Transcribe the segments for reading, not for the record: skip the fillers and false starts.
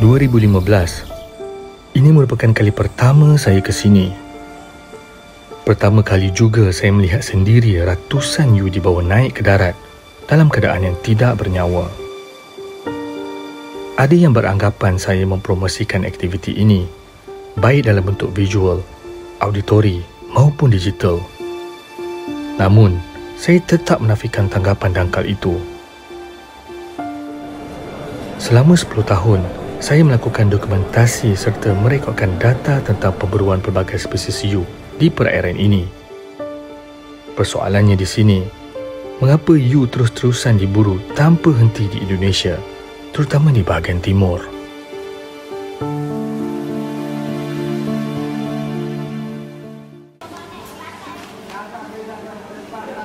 2015. Ini merupakan kali pertama saya ke sini. Pertama kali juga saya melihat sendiri ratusan hiu dibawa naik ke darat dalam keadaan yang tidak bernyawa. Ada yang beranggapan saya mempromosikan aktiviti ini, baik dalam bentuk visual, auditori maupun digital. Namun, saya tetap menafikan tanggapan dangkal itu. Selama 10 tahun, saya melakukan dokumentasi serta merekodkan data tentang pemburuan pelbagai spesies hiu di perairan ini. Persoalannya di sini, mengapa hiu terus-terusan diburu tanpa henti di Indonesia, terutama di bahagian timur?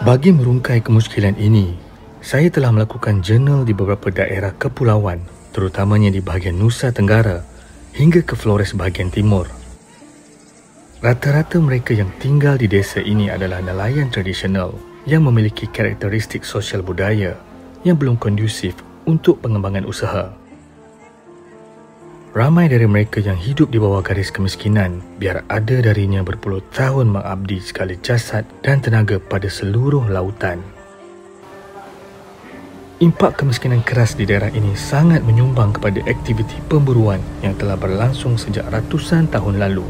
Bagi merungkai kemusykilan ini, saya telah melakukan jurnal di beberapa daerah kepulauan, terutamanya di bahagian Nusa Tenggara hingga ke Flores bahagian timur. Rata-rata mereka yang tinggal di desa ini adalah nelayan tradisional yang memiliki karakteristik sosial budaya yang belum kondusif untuk pengembangan usaha. Ramai dari mereka yang hidup di bawah garis kemiskinan biar ada darinya berpuluh tahun mengabdi segala jasad dan tenaga pada seluruh lautan. Impak kemiskinan keras di daerah ini sangat menyumbang kepada aktiviti pemburuan yang telah berlangsung sejak ratusan tahun lalu.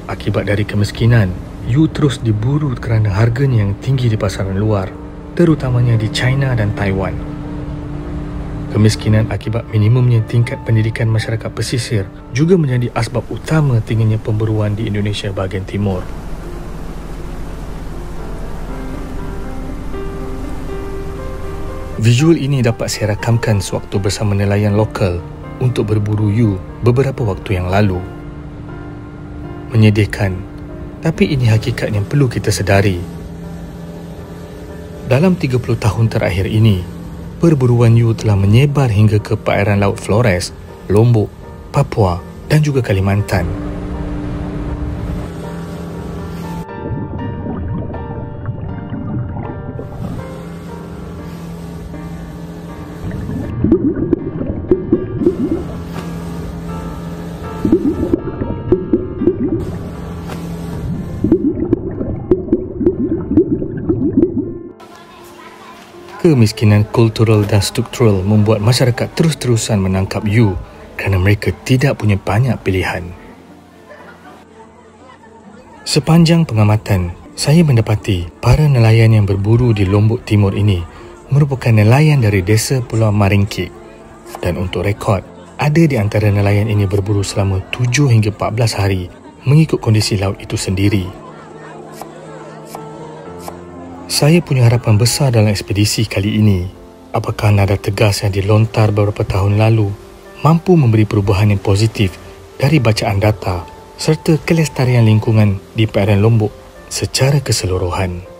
Akibat dari kemiskinan, hiu terus diburu kerana harganya yang tinggi di pasaran luar, terutamanya di China dan Taiwan. Kemiskinan akibat minimumnya tingkat pendidikan masyarakat pesisir juga menjadi asbab utama tingginya pemburuan di Indonesia bahagian timur. Visual ini dapat saya rakamkan sewaktu bersama nelayan lokal untuk berburu hiu beberapa waktu yang lalu. Menyedihkan, tapi ini hakikat yang perlu kita sedari. Dalam 30 tahun terakhir ini, perburuan hiu telah menyebar hingga ke perairan Laut Flores, Lombok, Papua dan juga Kalimantan. Kemiskinan kultural dan struktural membuat masyarakat terus-terusan menangkap hiu kerana mereka tidak punya banyak pilihan. Sepanjang pengamatan, saya mendapati para nelayan yang berburu di Lombok Timur ini merupakan nelayan dari desa Pulau Maringkik. Dan untuk rekod, ada di antara nelayan ini berburu selama 7 hingga 14 hari mengikut kondisi laut itu sendiri. Saya punya harapan besar dalam ekspedisi kali ini. Apakah nada tegas yang dilontar beberapa tahun lalu mampu memberi perubahan yang positif dari bacaan data serta kelestarian lingkungan di perairan Lombok secara keseluruhan?